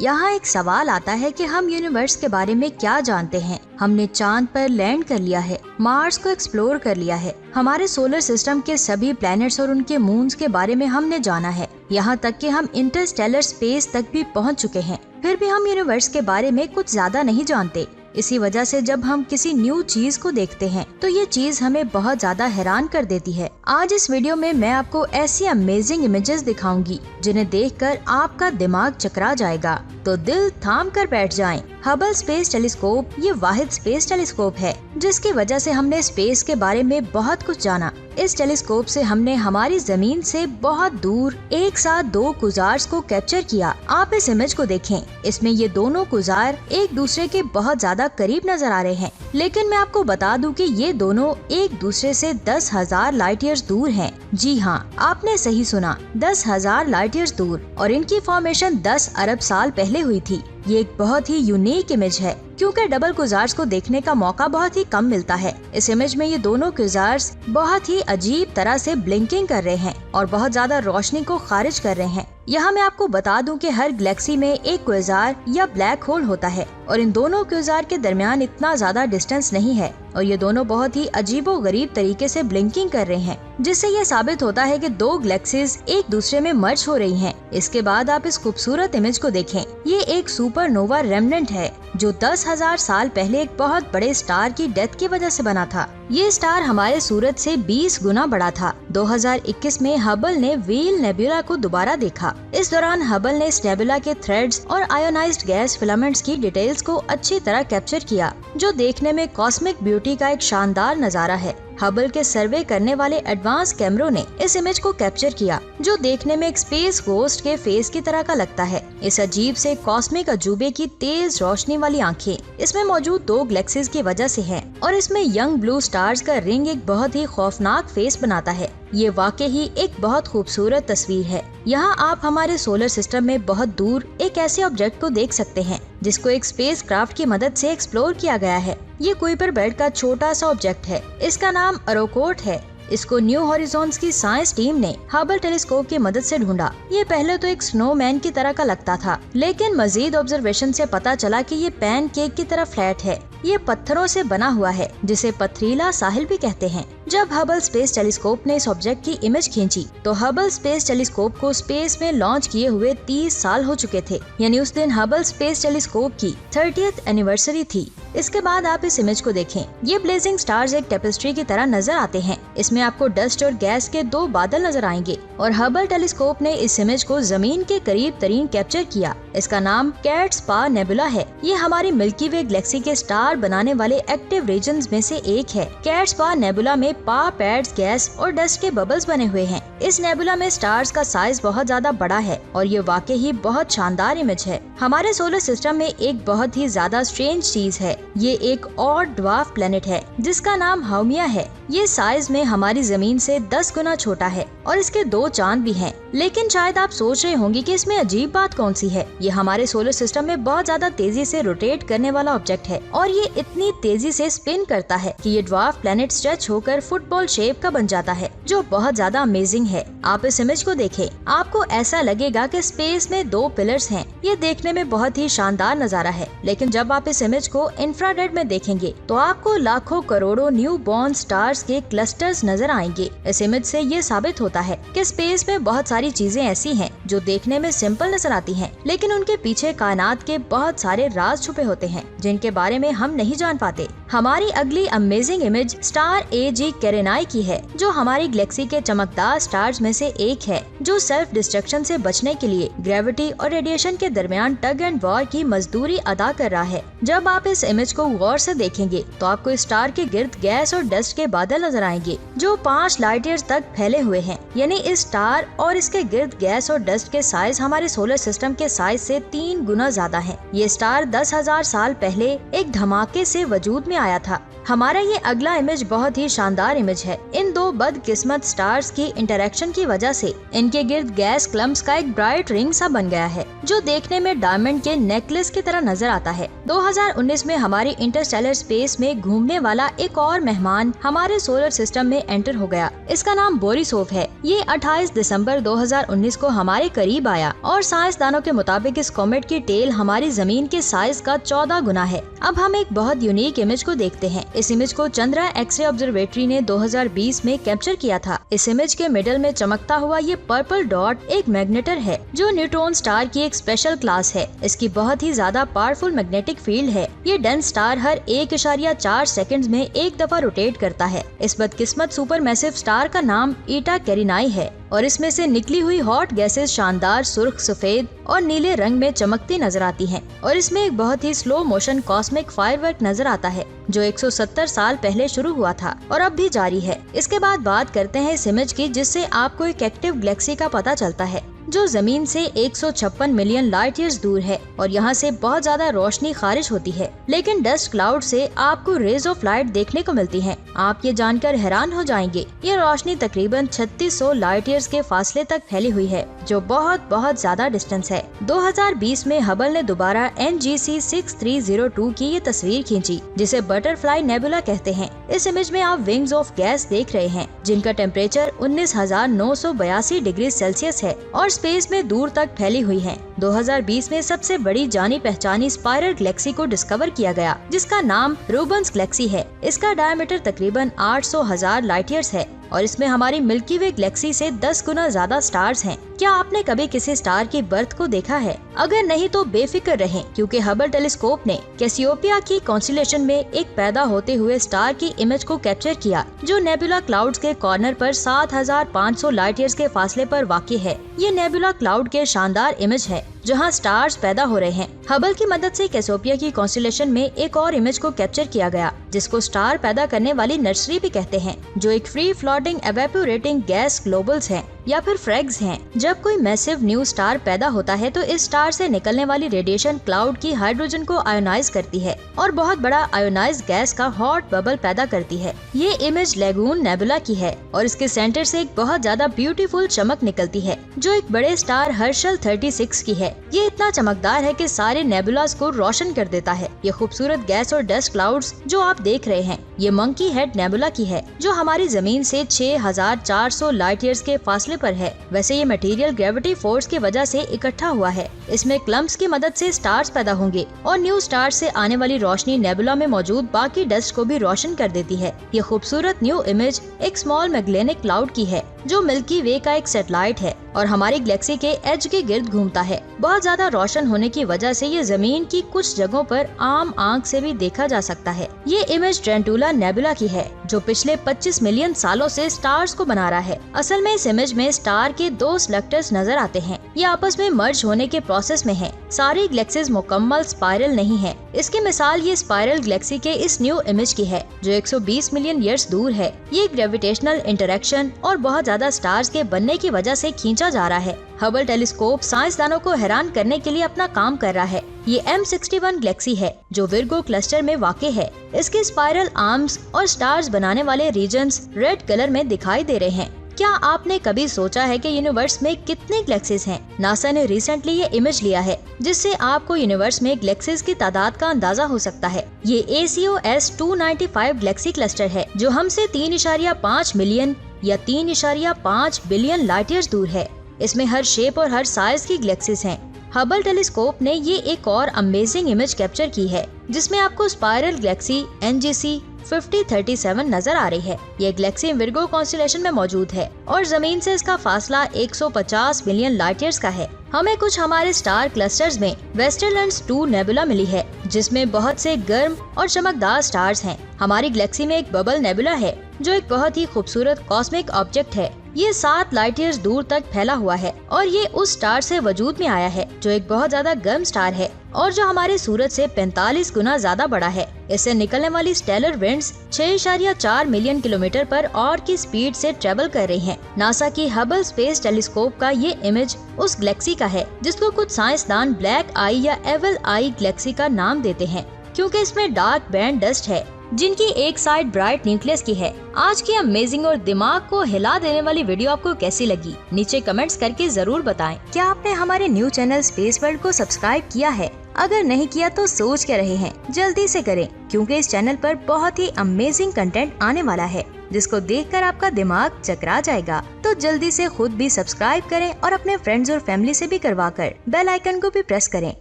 यहाँ एक सवाल आता है कि हम यूनिवर्स के बारे में क्या जानते हैं। हमने चांद पर लैंड कर लिया है, मार्स को एक्सप्लोर कर लिया है, हमारे सोलर सिस्टम के सभी प्लैनेट्स और उनके मून्स के बारे में हमने जाना है, यहाँ तक कि हम इंटरस्टेलर स्पेस तक भी पहुँच चुके हैं। फिर भी हम यूनिवर्स के बारे में कुछ ज्यादा नहीं जानते। इसी वजह से जब हम किसी न्यू चीज को देखते हैं तो ये चीज हमें बहुत ज्यादा हैरान कर देती है। आज इस वीडियो में मैं आपको ऐसी अमेजिंग इमेजेस दिखाऊंगी जिन्हें देखकर आपका दिमाग चकरा जाएगा। तो दिल थाम कर बैठ जाएं। हबल स्पेस टेलीस्कोप ये वाहिद स्पेस टेलीस्कोप है जिसकी वजह से हमने स्पेस के बारे में बहुत कुछ जाना। इस टेलीस्कोप से हमने हमारी जमीन से बहुत दूर एक साथ दो कुजार्स को कैप्चर किया। आप इस इमेज को देखें, इसमें ये दोनों कुजार एक दूसरे के बहुत ज्यादा करीब नजर आ रहे हैं, लेकिन मैं आपको बता दूं कि ये दोनों एक दूसरे से 10,000 लाइट ईयर्स दूर हैं। जी हाँ, आपने सही सुना, 10,000 लाइट ईयर्स दूर, और इनकी फॉर्मेशन 10 अरब साल पहले हुई थी। ये एक बहुत ही यूनिक इमेज है क्योंकि डबल कुजार्स को देखने का मौका बहुत ही कम मिलता है। इस इमेज में ये दोनों कुजार्स बहुत ही अजीब तरह से ब्लिंकिंग कर रहे हैं और बहुत ज्यादा रोशनी को खारिज कर रहे हैं। यहाँ मैं आपको बता दूं कि हर गैलेक्सी में एक क्वेजार या ब्लैक होल होता है और इन दोनों क्वेजार के दरमियान इतना ज्यादा डिस्टेंस नहीं है और ये दोनों बहुत ही अजीबो गरीब तरीके से ब्लिंकिंग कर रहे हैं, जिससे ये साबित होता है कि दो गैलेक्सीज एक दूसरे में मर्ज हो रही हैं। इसके बाद आप इस खूबसूरत इमेज को देखें। ये एक सुपरनोवा रेमनेंट है जो 10,000 साल पहले एक बहुत बड़े स्टार की डेथ की वजह से बना था। ये स्टार हमारे सूरज से 20 गुना बड़ा था। 2021 में हबल ने व्हील नेबुला को दोबारा देखा। इस दौरान हबल ने इस नेबुला के थ्रेड्स और आयोनाइज्ड गैस फिलामेंट्स की डिटेल्स को अच्छी तरह कैप्चर किया, जो देखने में कॉस्मिक ब्यूटी का एक शानदार नजारा है। हबल के सर्वे करने वाले एडवांस कैमरों ने इस इमेज को कैप्चर किया, जो देखने में एक स्पेस घोस्ट के फेस की तरह का लगता है। इस अजीब से कॉस्मिक अजूबे की तेज रोशनी वाली आंखें इसमें मौजूद दो गैलेक्सीज की वजह से हैं और इसमें यंग ब्लू स्टार्स का रिंग एक बहुत ही खौफनाक फेस बनाता है। ये वाकई ही एक बहुत खूबसूरत तस्वीर है। यहाँ आप हमारे सोलर सिस्टम में बहुत दूर एक ऐसे ऑब्जेक्ट को देख सकते हैं जिसको एक स्पेस क्राफ्ट की मदद से एक्सप्लोर किया गया है। ये कुइपर बेल्ट का छोटा सा ऑब्जेक्ट है। इसका नाम अरोकोट है। इसको न्यू हॉरिजॉन्स की साइंस टीम ने हबल टेलीस्कोप की मदद से ढूंढा। ये पहले तो एक स्नोमैन की तरह का लगता था, लेकिन मजीद ऑब्जर्वेशन से पता चला कि ये पैन केक की तरह फ्लैट है। ये पत्थरों से बना हुआ है जिसे पथरीला साहिल भी कहते हैं। जब हबल स्पेस टेलीस्कोप ने इस ऑब्जेक्ट की इमेज खींची तो हबल स्पेस टेलीस्कोप को स्पेस में लॉन्च किए हुए 30 साल हो चुके थे, यानी उस दिन हबल स्पेस टेलीस्कोप की 30th एनिवर्सरी थी। इसके बाद आप इस इमेज को देखें। ये ब्लेजिंग स्टार्स एक टेपेस्ट्री की तरह नजर आते हैं। इसमें आपको डस्ट और गैस के दो बादल नजर आएंगे और हबल टेलीस्कोप ने इस इमेज को जमीन के करीब तरीन कैप्चर किया। इसका नाम कैट्स पा नेबुला है। ये हमारी मिल्की वे गैलेक्सी के स्टार बनाने वाले एक्टिव रीजन्स में से एक है। कैट्स पा नेबुला में पा पैड्स, गैस और डस्ट के बबल्स बने हुए हैं। इस नेबुला में स्टार्स का साइज बहुत ज्यादा बड़ा है और ये वाकई ही बहुत शानदार इमेज है। हमारे सोलर सिस्टम में एक बहुत ही ज्यादा स्ट्रेंज चीज है। ये एक और ड्वार्फ प्लेनेट है जिसका नाम हाउमिया है। ये साइज में हमारी जमीन से 10 गुना छोटा है और इसके 2 चांद भी हैं। लेकिन शायद आप सोच रहे होंगे कि इसमें अजीब बात कौन सी है। ये हमारे सोलर सिस्टम में बहुत ज्यादा तेजी से रोटेट करने वाला ऑब्जेक्ट है और ये इतनी तेजी से स्पिन करता है कि ये ड्वार्फ प्लेनेट स्ट्रेच होकर फुटबॉल शेप का बन जाता है, जो बहुत ज्यादा अमेजिंग है। आप इस इमेज को देखें, आपको ऐसा लगेगा कि स्पेस में 2 पिलर्स हैं। ये देखने में बहुत ही शानदार नजारा है, लेकिन जब आप इस इमेज को इंफ्रारेड में देखेंगे तो आपको लाखों करोड़ों न्यू बॉर्न स्टार्स के क्लस्टर्स नजर आएंगे। इस इमेज से ये साबित होता है कि स्पेस में बहुत सारी चीजें ऐसी हैं जो देखने में सिंपल नजर आती हैं, लेकिन उनके पीछे कायनात के बहुत सारे राज छुपे होते हैं जिनके बारे में हम नहीं जान पाते। हमारी अगली अमेजिंग इमेज स्टार AG कैरेनाई की है, जो हमारी गैलेक्सी के चमकदार स्टार्स में से एक है, जो सेल्फ डिस्ट्रक्शन से बचने के लिए ग्रेविटी और रेडिएशन के दरमियान टग एंड वॉर की मजदूरी अदा कर रहा है। जब आप इस इमेज को गौर से देखेंगे तो आपको इस स्टार के गिर्द गैस और डस्ट के बादल नजर आएंगे जो 5 लाइट ईयर्स तक फैले हुए हैं। यानी इस स्टार और इसके गिर्द गैस और डस्ट के साइज हमारे सोलर सिस्टम के साइज से 3 गुना ज्यादा है। ये स्टार 10,000 साल पहले एक धमाके से वजूद में आया था हमारा ये अगला इमेज बहुत ही शानदार इमेज है। इन दो बदकिस्मत स्टार्स की इंटरेक्शन की वजह से इनके गिर्द गैस क्लम्प्स का एक ब्राइट रिंग सा बन गया है, जो देखने में डायमंड के नेकलेस की तरह नजर आता है। 2019 में हमारी इंटरस्टेलर स्पेस में घूमने वाला एक और मेहमान हमारे सोलर सिस्टम में एंटर हो गया। इसका नाम बोरिसोव है। ये 28 दिसंबर 2019 को हमारे करीब आया और साइंसदानों के मुताबिक इस कॉमेट की टेल हमारी जमीन के साइज का 14 गुना है। अब हम एक बहुत यूनिक इमेज को देखते हैं। इस इमेज को चंद्रा एक्सरे ऑब्जर्वेटरी ने 2020 में कैप्चर किया था। इस इमेज के मिडल में चमकता हुआ ये पर्पल डॉट एक मैग्नेटर है, जो न्यूट्रॉन स्टार की एक स्पेशल क्लास है। इसकी बहुत ही ज्यादा पावरफुल मैग्नेटिक फील्ड है। ये डेंस स्टार हर 1.4 सेकंड्स में एक दफा रोटेट करता है। इस बदकिस्मत सुपर मैसिव स्टार का नाम ईटा कैरिनाई है और इसमें से निकली हुई हॉट गैसेस शानदार सुर्ख, सफेद और नीले रंग में चमकती नजर आती हैं और इसमें एक बहुत ही स्लो मोशन कॉस्मिक फायरवर्क नजर आता है, जो 170 साल पहले शुरू हुआ था और अब भी जारी है। इसके बाद बात करते हैं इस इमेज की, जिससे आपको एक एक्टिव गैलेक्सी का पता चलता है, जो जमीन से 156 मिलियन लाइट ईयर्स दूर है और यहाँ से बहुत ज्यादा रोशनी खारिज होती है। लेकिन डस्ट क्लाउड से आपको रेज ऑफ लाइट देखने को मिलती हैं। आप ये जानकर हैरान हो जाएंगे। ये रोशनी तकरीबन 3600 लाइट ईयर्स के फासले तक फैली हुई है, जो बहुत बहुत ज्यादा डिस्टेंस है। 2020 में हबल ने दोबारा NGC 6302 की ये तस्वीर खींची, जिसे बटरफ्लाई नेबुला कहते हैं। इस इमेज में आप विंग्स ऑफ गैस देख रहे हैं, जिनका टेम्परेचर 19,982 डिग्री सेल्सियस है और स्पेस में दूर तक फैली हुई हैं। 2020 में सबसे बड़ी जानी पहचानी स्पाइरल गैलेक्सी को डिस्कवर किया गया, जिसका नाम रूबन्स गैलेक्सी है। इसका डायमीटर तकरीबन 800,000 लाइट ईयर्स है और इसमें हमारी मिल्की वे गैलेक्सी से 10 गुना ज्यादा स्टार्स हैं। क्या आपने कभी किसी स्टार की बर्थ को देखा है? अगर नहीं तो बेफिक्र रहें, क्योंकि हबल टेलीस्कोप ने कैसियोपिया की कॉन्स्टेलेशन में एक पैदा होते हुए स्टार की इमेज को कैप्चर किया, जो नेबुला क्लाउड्स के कॉर्नर पर 7500 लाइट ईयर्स के फासले पर वाक़ई है। ये नेबुला क्लाउड के शानदार इमेज है, जहां स्टार्स पैदा हो रहे हैं। हबल की मदद से कैसियोपिया की कॉन्स्टेलेशन में एक और इमेज को कैप्चर किया गया, जिसको स्टार पैदा करने वाली नर्सरी भी कहते हैं, जो एक फ्री फ्लोटिंग एवेपोरेटिंग गैस ग्लोबल्स हैं या फिर फ्रैग्स हैं। जब कोई मैसिव न्यू स्टार पैदा होता है तो इस स्टार से निकलने वाली रेडिएशन क्लाउड की हाइड्रोजन को आयोनाइज करती है और बहुत बड़ा आयोनाइज गैस का हॉट बबल पैदा करती है। ये इमेज लेगून नेबुला की है और इसके सेंटर से एक बहुत ज्यादा ब्यूटीफुल चमक निकलती है, जो एक बड़े स्टार हर्शल 36 की है। ये इतना चमकदार है कि सारे नेबुलास को रोशन कर देता है। ये खूबसूरत गैस और डस्ट क्लाउड्स जो आप देख रहे हैं, ये मंकी हेड नेबुला की है, जो हमारी जमीन से 6400 लाइट ईयर्स के फासले पर है। वैसे ये मटेरियल ग्रेविटी फोर्स की वजह से इकट्ठा हुआ है। इसमें क्लम्प्स की मदद से स्टार्स पैदा होंगे और न्यू स्टार्स से आने वाली रोशनी नेबुला में मौजूद बाकी डस्ट को भी रोशन कर देती है। ये खूबसूरत न्यू इमेज एक स्मॉल मैग्लेनिक क्लाउड की है, जो मिल्की वे का एक सैटेलाइट है और हमारी गैलेक्सी के एज के गिर्द घूमता है। बहुत ज्यादा रोशन होने की वजह से ये जमीन की कुछ जगहों पर आम आंख से भी देखा जा सकता है। ये इमेज ट्रेंटुला नेबुला की है, जो पिछले 25 मिलियन सालों से स्टार्स को बना रहा है। असल में इस इमेज में स्टार के 2 स्लेक्टर्स नजर आते हैं। ये आपस में मर्ज होने के प्रोसेस में है। सारी गैलेक्सीज मुकम्मल स्पाइरल नहीं है। इसकी मिसाल ये स्पाइरल गैलेक्सी के इस न्यू इमेज की है, जो 120 मिलियन ईयर्स दूर है। ये ग्रेविटेशनल इंटरेक्शन और बहुत ज्यादा स्टार्स के बनने की वजह से खींचा जा रहा है। हबल टेलीस्कोप साइंसदानों को हैरान करने के लिए अपना काम कर रहा है। ये M61 गैलेक्सी है, जो विर्गो क्लस्टर में वाक़ई है। इसके स्पाइरल आर्म्स और स्टार्स बनाने वाले रीजन्स रेड कलर में दिखाई दे रहे हैं। क्या आपने कभी सोचा है कि यूनिवर्स में कितनी गैलेक्सीज हैं? नासा ने रिसेंटली ये इमेज लिया है, जिससे आपको यूनिवर्स में गैलेक्सीज की तादाद का अंदाजा हो सकता है। ये ACOS 295 गैलेक्सी क्लस्टर है, जो हमसे 3.5 मिलियन या 3.5 बिलियन लाइट ईयर्स दूर है। इसमें हर शेप और हर साइज की गैलेक्सीज हैं। हबल टेलीस्कोप ने ये एक और अमेजिंग इमेज कैप्चर की है, जिसमें आपको स्पाइरल गैलेक्सी NGC 5037 नजर आ रही है। ये गैलेक्सी विर्गो कॉन्स्टेलेशन में मौजूद है और जमीन से इसका फासला 150 मिलियन लाइट ईयर्स का है। हमें कुछ हमारे स्टार क्लस्टर्स में वेस्टरलैंड्स 2 नेबुला मिली है, जिसमें बहुत से गर्म और चमकदार स्टार्स हैं। हमारी गैलेक्सी में एक बबल नेबुला है, जो एक बहुत ही खूबसूरत कॉस्मिक ऑब्जेक्ट है। ये 7 लाइट ईयर्स दूर तक फैला हुआ है और ये उस स्टार से वजूद में आया है, जो एक बहुत ज्यादा गर्म स्टार है और जो हमारे सूरज से 45 गुना ज्यादा बड़ा है। इससे निकलने वाली स्टेलर विंड्स 6.4 मिलियन किलोमीटर पर और की स्पीड से ट्रेवल कर रही हैं। नासा की हबल स्पेस टेलीस्कोप का ये इमेज उस गैलेक्सी का है, जिसको कुछ साइंसदान ब्लैक आई या एवल आई गैलेक्सी का नाम देते हैं, क्योंकि इसमें डार्क बैंड डस्ट है जिनकी एक साइड ब्राइट न्यूक्लियस की है। आज की अमेजिंग और दिमाग को हिला देने वाली वीडियो आपको कैसी लगी, नीचे कमेंट्स करके जरूर बताएं। क्या आपने हमारे न्यू चैनल स्पेस वर्ल्ड को सब्सक्राइब किया है? अगर नहीं किया तो सोच क्या रहे हैं, जल्दी से करें, क्योंकि इस चैनल पर बहुत ही अमेजिंग कंटेंट आने वाला है जिसको देखकर आपका दिमाग चकरा जाएगा। तो जल्दी से खुद भी सब्सक्राइब करें और अपने फ्रेंड्स और फैमिली से भी करवा कर बेल आइकन को भी प्रेस करें